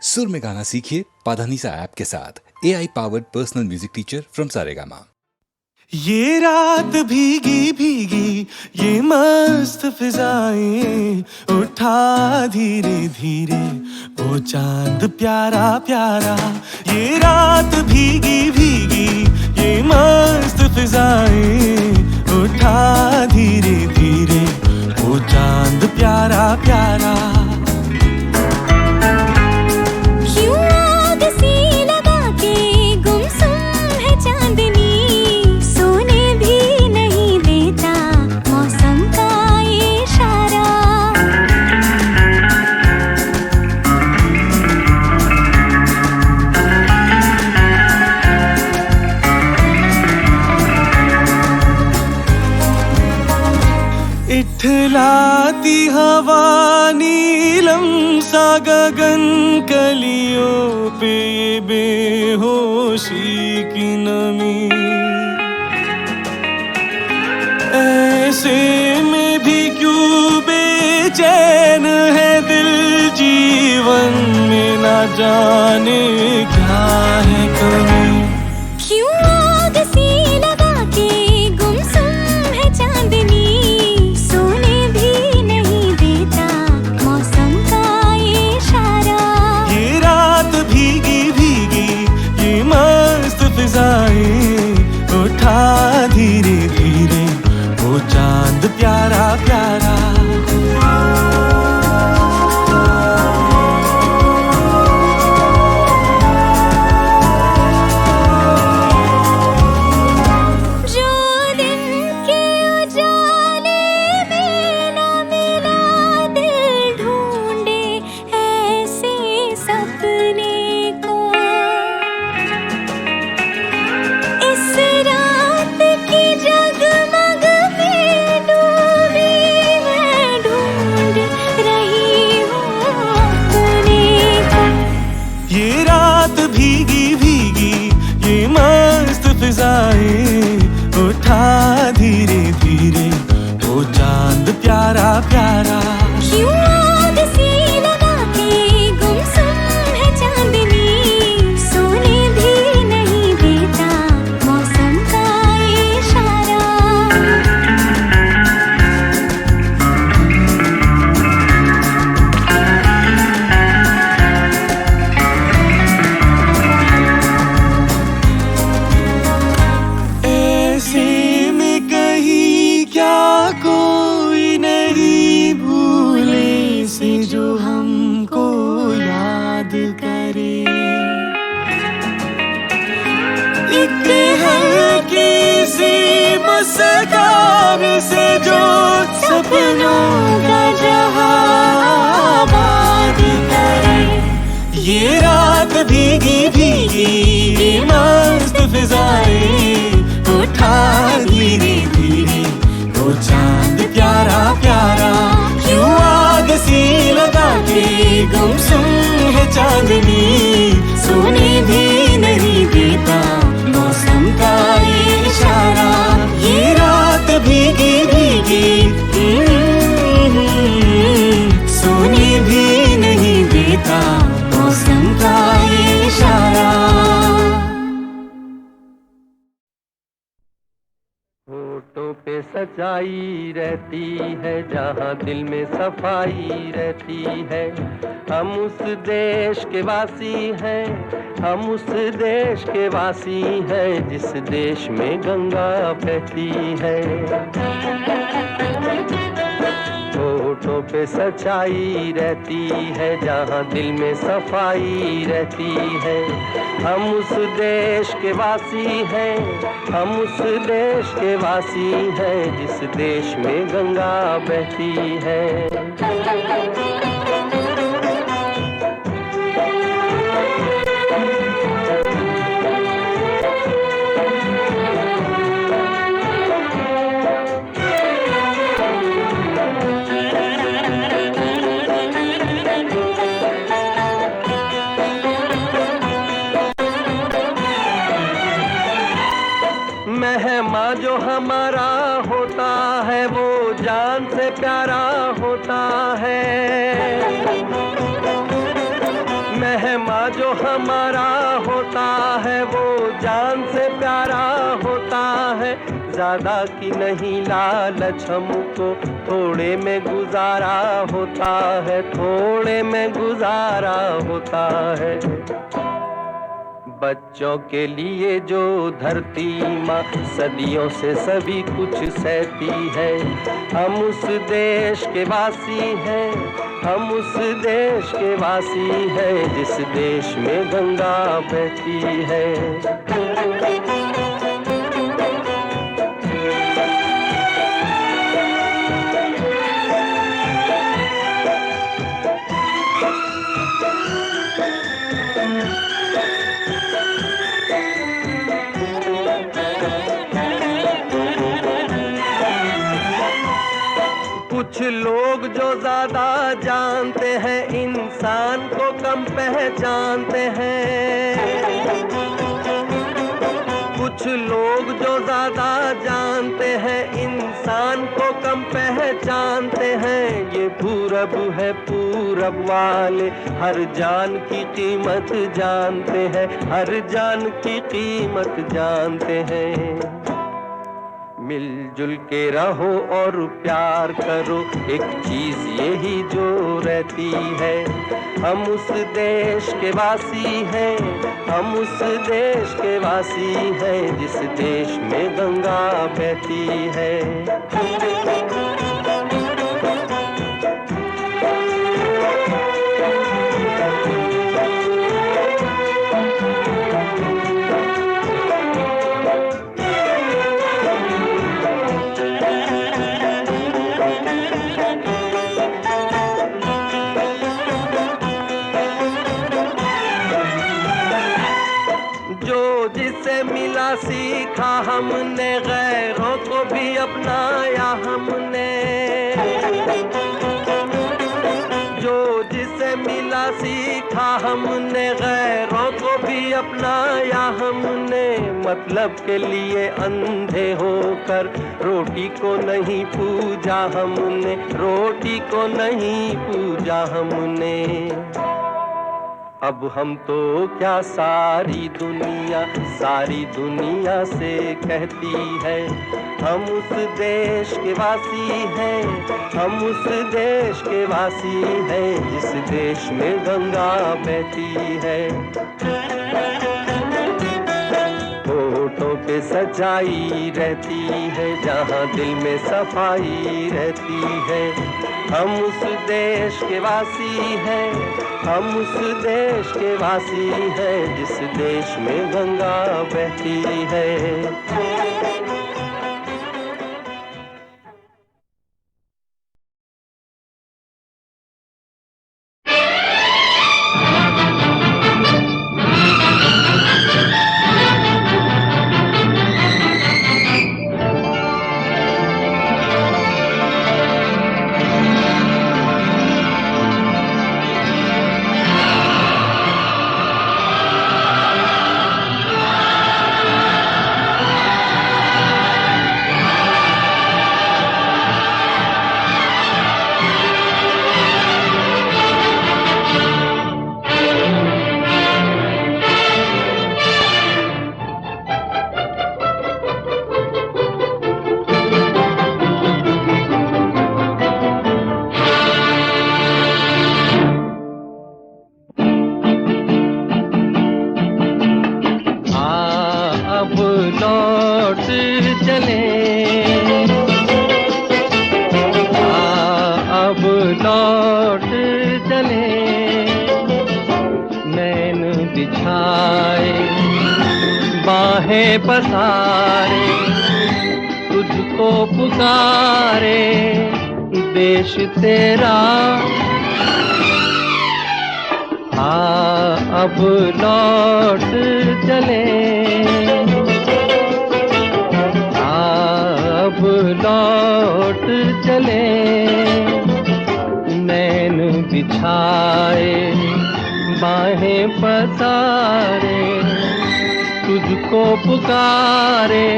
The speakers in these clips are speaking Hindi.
सुर में गाना सीखिए पाधानीसा ऐप के साथ। AI powered personal music teacher from Saregama. ये रात भीगी भीगी ये मस्त फिजाएं, उठा धीरे धीरे वो चांद प्यारा प्यारा। ये रात भीगी भीगी ये मस्त फिजाएं, उठा धीरे धीरे वो चांद प्यारा प्यारा। इठलाती हवा नीलम सा गगन कलियों पे बेहोशी की नमी। ऐसे में भी क्यों बेचैन है दिल, जीवन में ना जाने क्या है कमी। उठा धीरे धीरे वो चांद प्यारा प्यारा। भीगी भीगी ये मस्त फिजाएं, उठा धीरे धीरे वो चांद प्यारा प्यारा। कोई नहीं भूले से जो हमको याद करे, एक हल्की सी मुस्कान से जो सपनों का जहां आबाद करे। ये रात भीगी भीगी ये मस्त फिजाएं, उठा धीरे धीरे वो चांद प्यारा प्यारा। क्यों आग सी लगा के गुमसुम है चांदनी, सोने भी नहीं देता मौसम का ये इशारा। ये रात भीगी भीगी सोने भी नहीं देता मौसम का ये इशारा। होठों पे सच्चाई रहती है, जहाँ दिल में सफाई रहती है। हम उस देश के वासी हैं, हम उस देश के वासी हैं, जिस देश में गंगा बहती है। होठों पे सच्चाई रहती है, जहाँ दिल में सफाई रहती है। हम उस देश के वासी हैं, हम उस देश के वासी हैं, जिस देश में गंगा बहती है। मेहमान जो हमारा होता है वो जान से प्यारा होता है। मेहमा जो हमारा होता है वो जान से प्यारा होता है, ज्यादा की नहीं लालच हमको, थोड़े में गुजारा होता है, थोड़े में गुजारा होता है। बच्चों के लिए जो धरती माँ सदियों से सभी कुछ सहती है, हम उस देश के वासी हैं, हम उस देश के वासी हैं जिस देश में गंगा बहती है। कुछ लोग जो ज्यादा जानते हैं इंसान को कम पहचानते हैं, कुछ लोग जो ज्यादा जानते हैं इंसान को कम पहचानते हैं। ये पूरब है पूरब वाले हर जान की कीमत जानते हैं, हर जान की कीमत जानते हैं। मिलजुल के रहो और प्यार करो, एक चीज यही जो रहती है, हम उस देश के वासी हैं, हम उस देश के वासी हैं जिस देश में गंगा बहती है। सीखा हमने गैरों को भी अपनाया हमने, जो जिसे मिला सीखा हमने गैरों को भी अपनाया हमने। मतलब के लिए अंधे होकर रोटी को नहीं पूजा हमने, रोटी को नहीं पूजा हमने। अब हम तो क्या सारी दुनिया से कहती है, हम उस देश के वासी हैं, हम उस देश के वासी हैं जिस देश में गंगा बहती है। होठों पे सच्चाई रहती है, जहाँ दिल में सफाई रहती है, हम उस देश के वासी हैं, हम उस देश के वासी हैं जिस देश में गंगा बहती है। पसारे तुझको पुकारे देश तेरा, अब लौट चले, अब लौट चले, नैन बिछाए बाहें पसारे तुझको पुकारे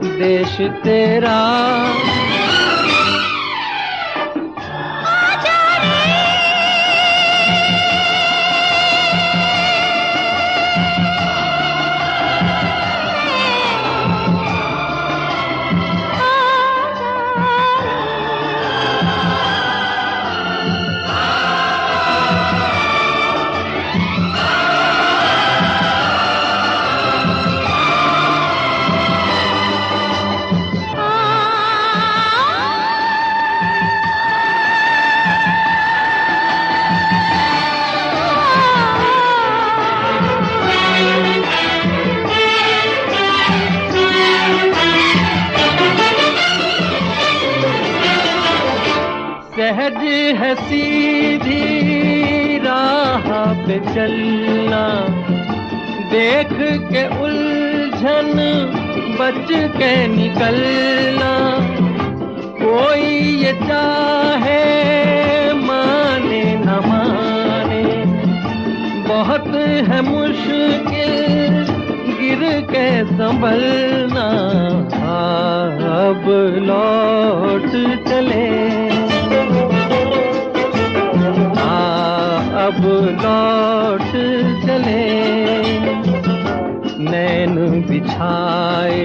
देश तेरा। सहज है सीधी राह पे चलना, देख के उलझन बच के निकलना। कोई ये चाहे माने न माने, बहुत है मुश्किल गिर के संभलना। अब लौट चले, अब लौट चले, नैन बिछाए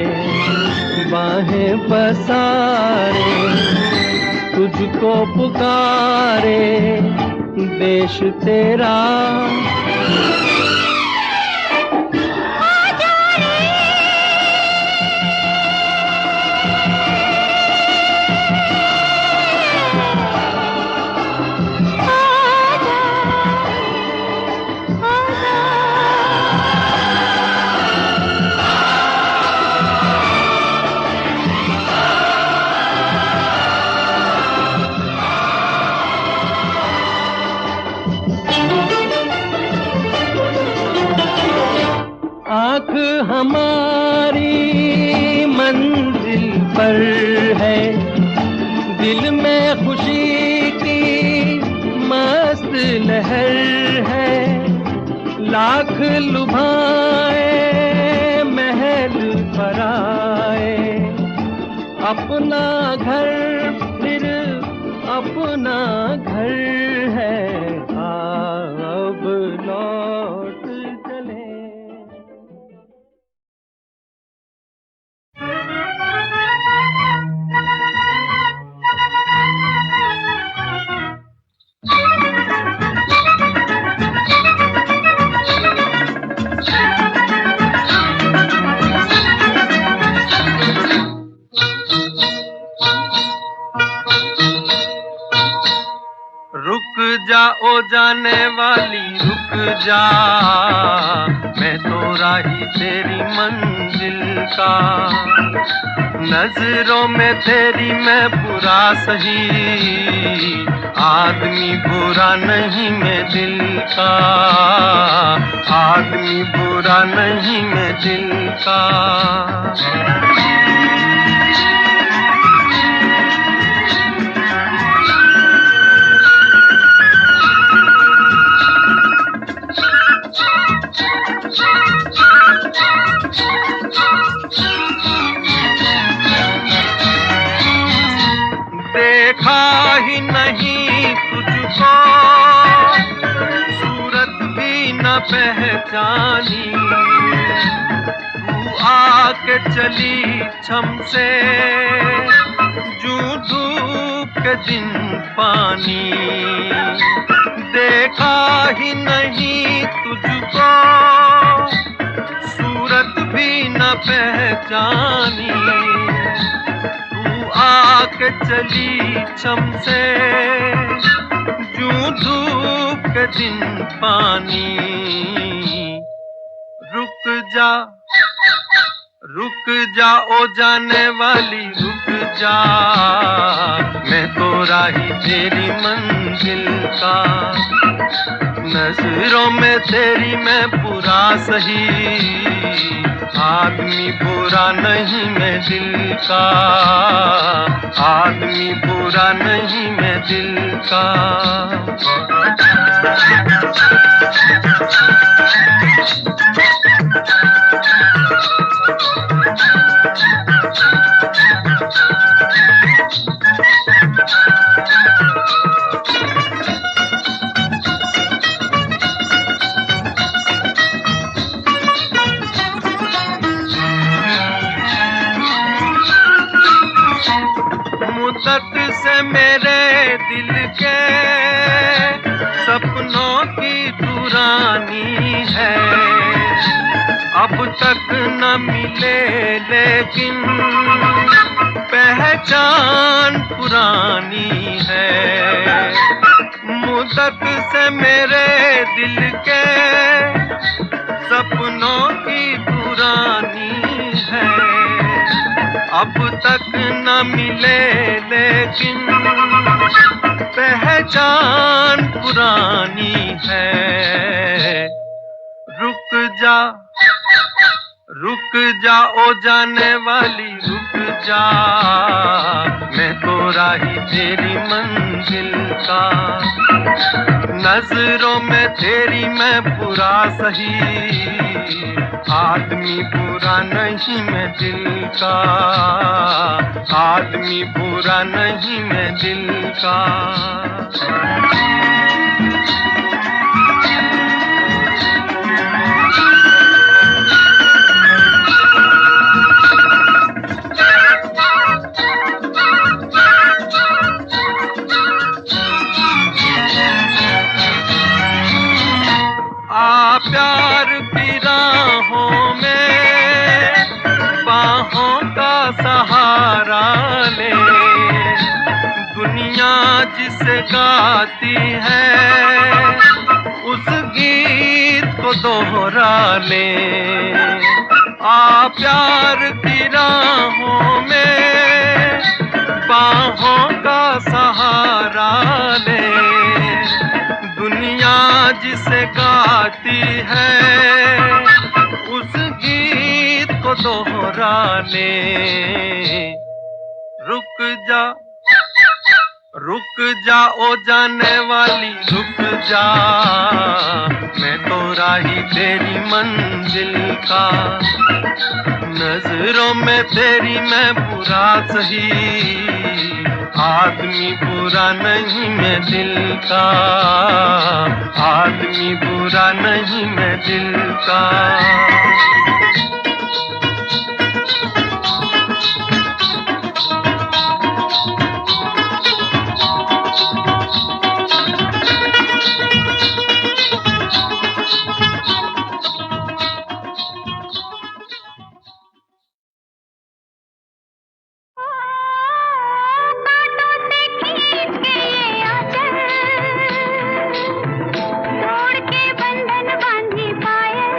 बाहें पसारे, तुझको पुकारे देश तेरा। आँख हमारी मंजिल पर है, दिल में खुशी की मस्त लहर है। लाख लुभाए महल पर आए, अपना घर फिर अपना घर है। अब लौट चले। रुक जा ओ जाने वाली रुक जा, मैं तो राही तेरी मंजिल का। नजरों में तेरी मैं बुरा सही, आदमी बुरा नहीं मैं दिल का। आदमी बुरा नहीं मैं दिल का। देखा ही नहीं तुझको, सूरत भी न पहचानी। तू आके चली छम से, जूं धूप के दिन पानी। देखा ही नहीं तुझको, सूरत भी न पहचानी। आके चली छम से, जूं धूप के दिन पानी। रुक जा ओ जाने वाली रुक जा, मैं तो राही तेरी मंजिल का। नजरों में तेरी मैं बुरा सही, आदमी बुरा नहीं मैं दिल का। आदमी बुरा नहीं मैं दिल का। मुद्दत से मेरे दिल के सपनों की तू पुरानी है, अब तक न मिले लेकिन पहचान पुरानी है। मुद्दत से मेरे दिल के सपनों की पुरानी है, अब तक न मिले लेकिन पहचान पुरानी है। रुक जा ओ जाने वाली, रुक जा, मैं तो राही तेरी मंजिल का। नजरों में तेरी मैं बुरा सही, आदमी बुरा नहीं मैं दिल का, आदमी बुरा नहीं मैं दिल का। प्यार की राहों में बाहों का सहारा ले, दुनिया जिसे गाती है उस गीत को दोहरा ले। प्यार की राहों में बाहों का सहारा ले, दुनिया जिसे गाती है उस गीत को दोहरा ले। रुक जा ओ जाने वाली, रुक जा, मैं तो राही तेरी मंजिल का। नजरों में तेरी मैं बुरा सही, आदमी बुरा नहीं मैं दिल का, आदमी बुरा नहीं मैं दिल का। तोड़ के बंधन बांधी पायल,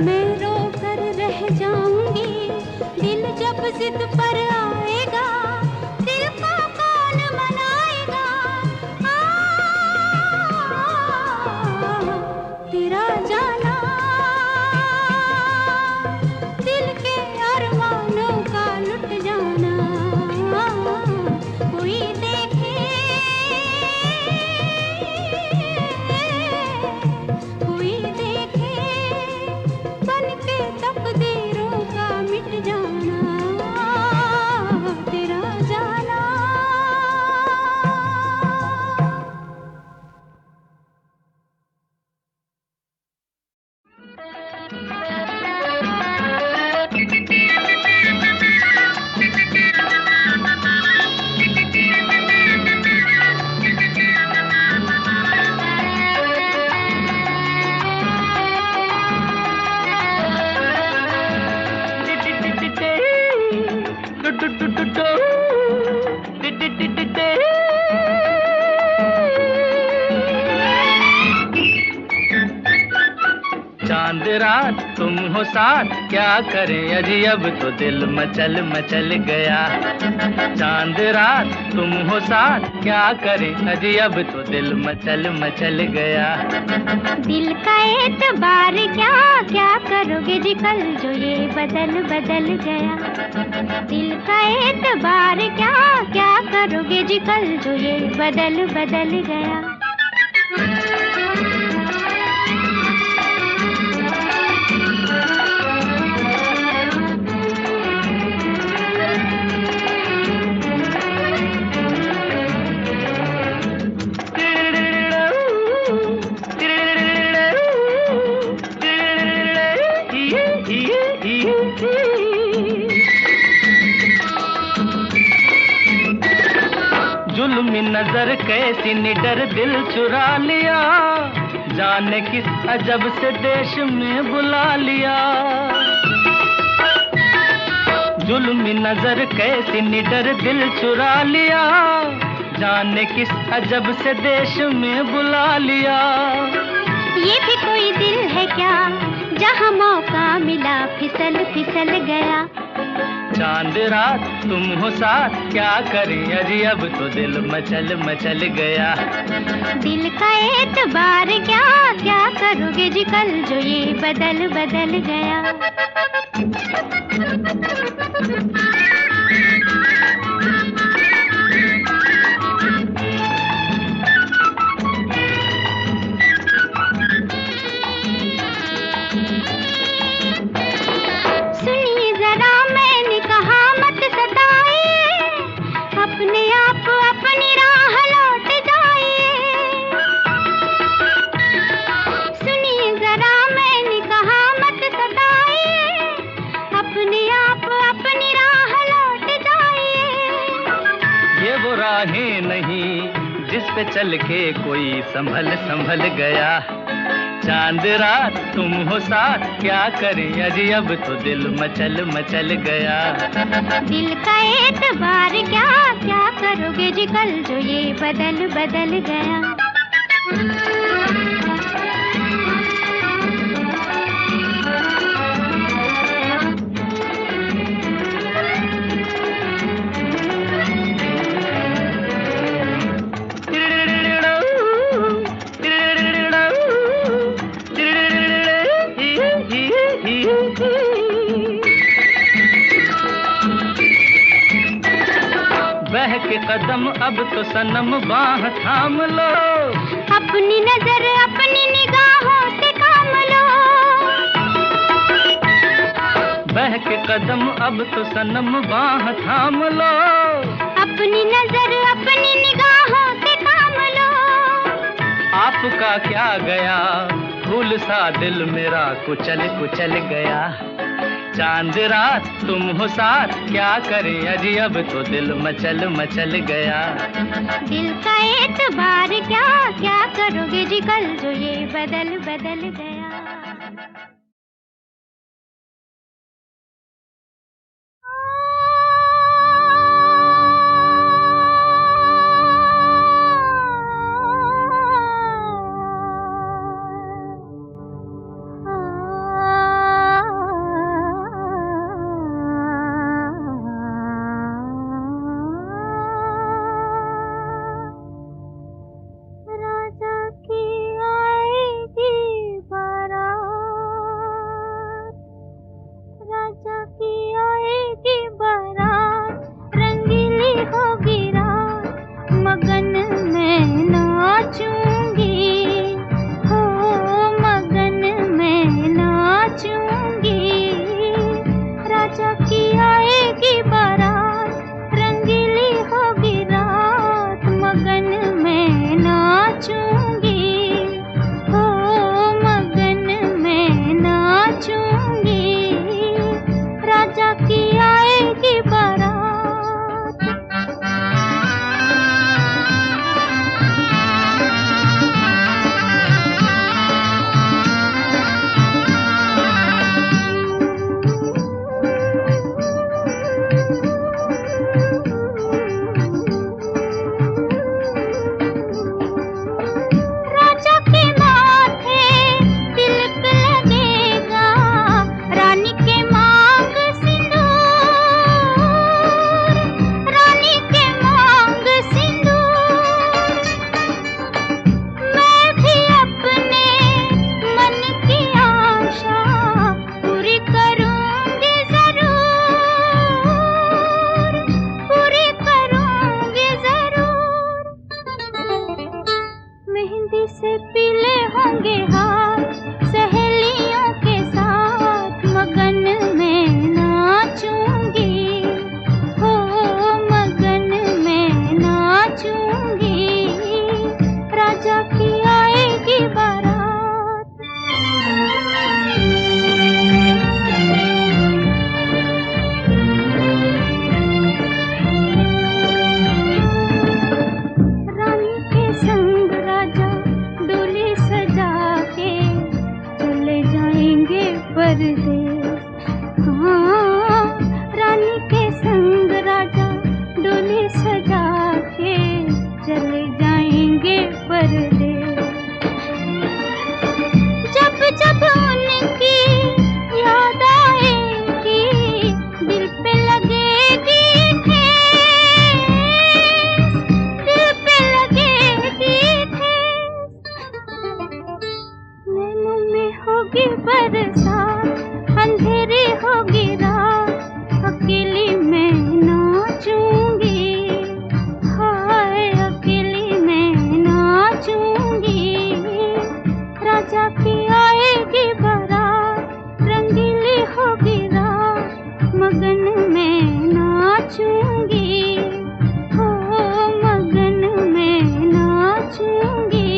मैं रो कर रह जाऊंगी, दिल जब जिद पर आएगा, दिल को कौन मनाएगा। तेरा जाना दिल के अरमानों का लुट जाना, कोई देखे कोई देखे, बन के तकदीरों का मिट जाना, तेरा जाना। चांद रात तुम हो साथ, क्या करें अजी अब तो दिल मचल मचल गया। चांद रात तुम हो साथ, क्या करें अजी अब तो दिल मचल मचल गया। दिल का एतबार क्या क्या करोगे जी कल जो ये बदल बदल गया। दिल का एतबार क्या क्या करोगे जी कल जो ये बदल बदल गया। जुल्मी नजर कैसी निडर दिल चुरा लिया, जाने किस अजब से देश में बुला लिया। जुल्मी नजर कैसी निडर दिल चुरा लिया, जाने किस अजब से देश में बुला लिया। ये भी कोई दिल है क्या, जहाँ मौका मिला फिसल फिसल गया। चांद रात तुम हो साथ, क्या करें अजी अब तो दिल मचल मचल गया। दिल का एतबार क्या क्या करोगे जी कल जो ये बदल बदल गया। सुनिए जरा मैंने कहा मत सताइए, अपने आप अपनी राह लौट जाइए। सुनिए जरा मैंने कहा मत सताइए, अपने आप अपनी राह लौट जाइए। ये वो राहें नहीं जिस पे चल के कोई संभल संभल गया। चांद रात तुम हो साथ, क्या करें अजी अब तो दिल मचल मचल गया। दिल का एतबार क्या क्या करोगे जी कल जो ये बदल बदल गया। बहके कदम अब तो सनम बाह थाम लो, अपनी नजर अपनी निगाहों से काम लो। बहके कदम अब तो सनम बाह थाम लो, अपनी नजर अपनी निगाहों से काम लो। आपका क्या गया, फूल सा दिल मेरा कुचल कुचल गया। चांद रात तुम हो साथ, क्या करें अजी अब तो दिल मचल मचल गया। दिल का एतबार क्या क्या करोगे जी कल जो ये बदल बदल गया। नाचूंगी, राजा की आएगी बारात। राजा के माथे तिलक लगेगा, रानी के मांग सिंदूर, रानी के मांग सिंदूर। मैं भी अपने मन की आशा पूरी करूंगी जरूर, पूरी करूंगी जरूर। मेहंदी से पीले होंगे हाथ, सहेलियों के साथ मगन में नाचूंगी, हो मगन में नाचूंगी, राजा की आएगी बारात। रानी के संग राजा डोली सजा के चले जाएंगे परदेस। हाँ, रानी के संग राजा डोली सजा के चले जाएंगे परदेस। जब जब उनकी याद आएगी, दिल पे लगेगी ठेस, दिल पे लगेगी ठेस। नैनों में होगी बरसात, अंधेरी होगी रात, अकेली मैं नाचूंगी, हाय अकेली मैं नाचूंगी, राजा की आएगी बारात। रंगीली होगी रात, मगन में नाचूंगी, हो मगन में नाचूंगी,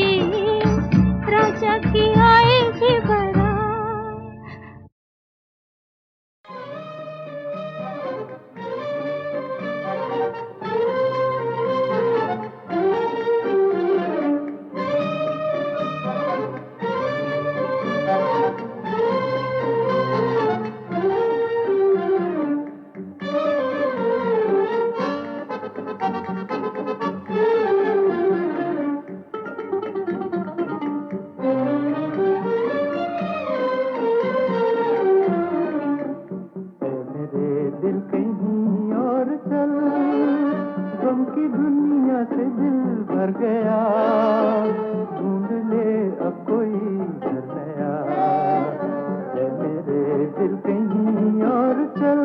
राजा की आएगी बारात। मेरे दिल कहीं और चल, गम की दुनिया से दिल भर गया, ढूंढ ले अब कोई घर नया। ऐ मेरे दिल कहीं और चल,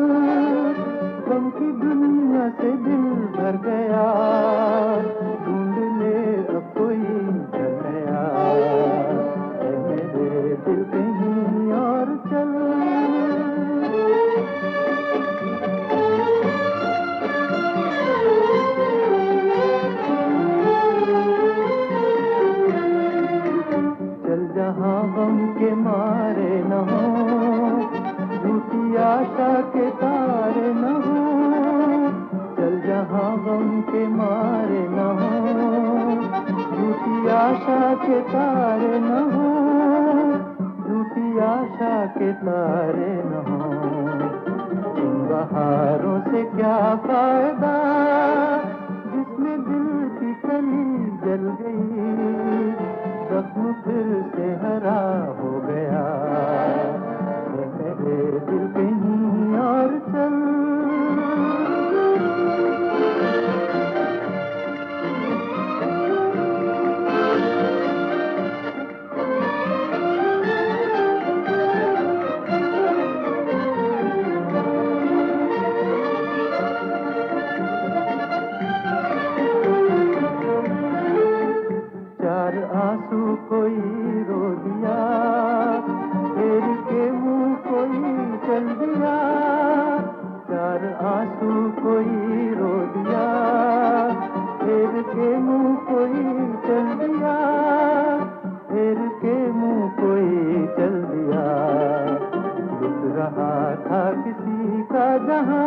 गम की दुनिया से दिल भर गया, ढूंढ ले अब कोई घर नया। ऐ मेरे दिल कहीं और चल। चल जहाँ गम के मारे न हो, झूठी आशा के तारे न हो। चल जहाँ गम के मारे न हो, झूठी आशा के तारे न हो, झूठी आशा के तारे न हो। इन बहारों से क्या फायदा, जिसमें दिल की कली जल गई, जख्म फिर से हरा हो गया। ये मेरे दिल कहीं और चल। चार आंसू कोई रो दिया, फेर के मुंह कोई चल दिया। चार आंसू कोई रो दिया, फेर के मुंह कोई चल दिया, फेर के मुंह कोई चल दिया। था किसी का जहां,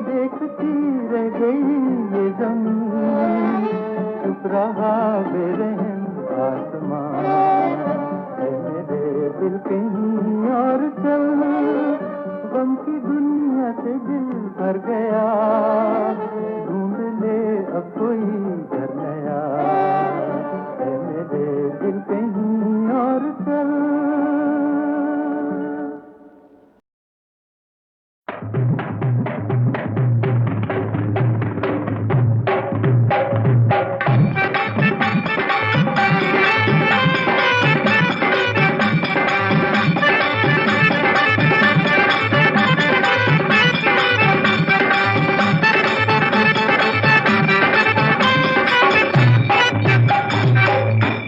देखती रह गई ये ज़मीं, चुप रहा बेरहम आसमां। ऐ मेरे दिल कहीं और चल, गम की दुनिया से दिल भर गया, ढूंढ ले अब कोई घर नया। ऐ मेरे दिल कहीं और चल।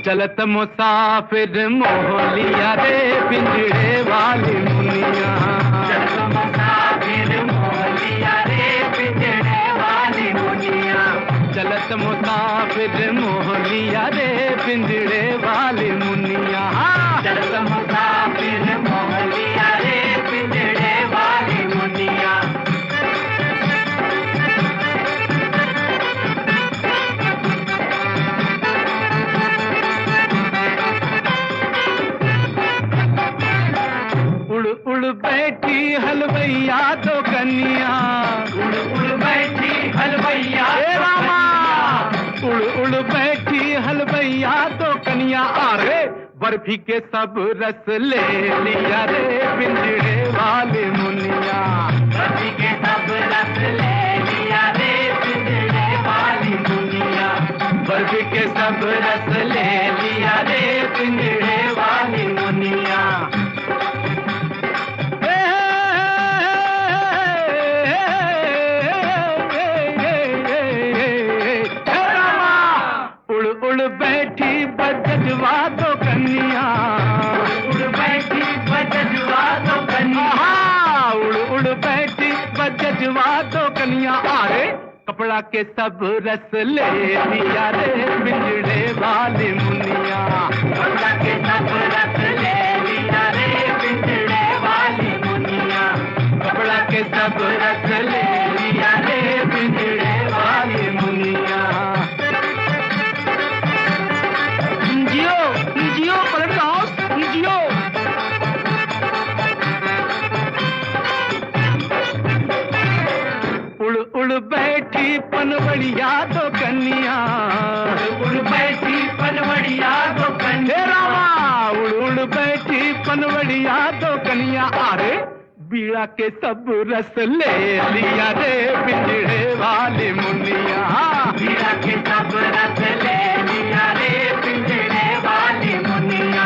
चलत मुसाफिर मोह लिया रे पिंजड़े वाली मुनिया। चलत मुसाफिर मोह लिया रे पिंजड़े वाली मुनिया। चलत मुसाफिर मोह लिया रे पिंजड़े वाली मुनिया। चलत मुसाफिर मोह लिया रे पिंजड़े वाली मुनिया। उड़ बैठी हलवैया तो कन्या। उड़ बैठी हलवैया रामा। उड़ बैठी हलवैया तो कन्या। अरे बर्फी के सब रस ले लिया रे पिंजड़े वाले मुनिया। बर्फी के सब रस ले लिया रे पिंजड़े वाली मुनिया। बर्फी के सब रस ले लिया रे पिंजड़े वाली मुनिया। उड़ बैठी बजवा दो कन्या। उड़ बैठी बजवा दो कन्या। उड़ बैठी बजवा दो कन्या। अरे कपड़ा के सब रस ले लिया रे पिंजड़े वाली मुनिया। कपड़ा के सब रस ले लिया रे पिंजड़े वाली मुनिया। कपड़ा के सब रस ले लिया रे पिंजड़े वाली मुनिया। जियो पलट हाउस जियो। उड़ बैठी पनवड़िया तो कन्या। उड़ बैठी पनवड़िया तो कन्या। उड़ बैठी पनवड़िया तो कन्या। अरे बीड़ा के सब रस ले लिया रे पिंजड़े वाली मुनिया। बीड़ा के सब रस ले लिया रे पिंजड़े वाली मुनिया।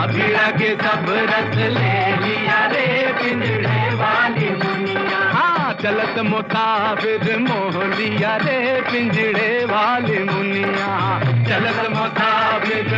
बीड़ा के सब रस ले लिया रे पिंजड़े वाली मुनिया। चलत मुसाफिर मोह लिया रे पिंजड़े वाली मुनिया। चलत मुसाफिर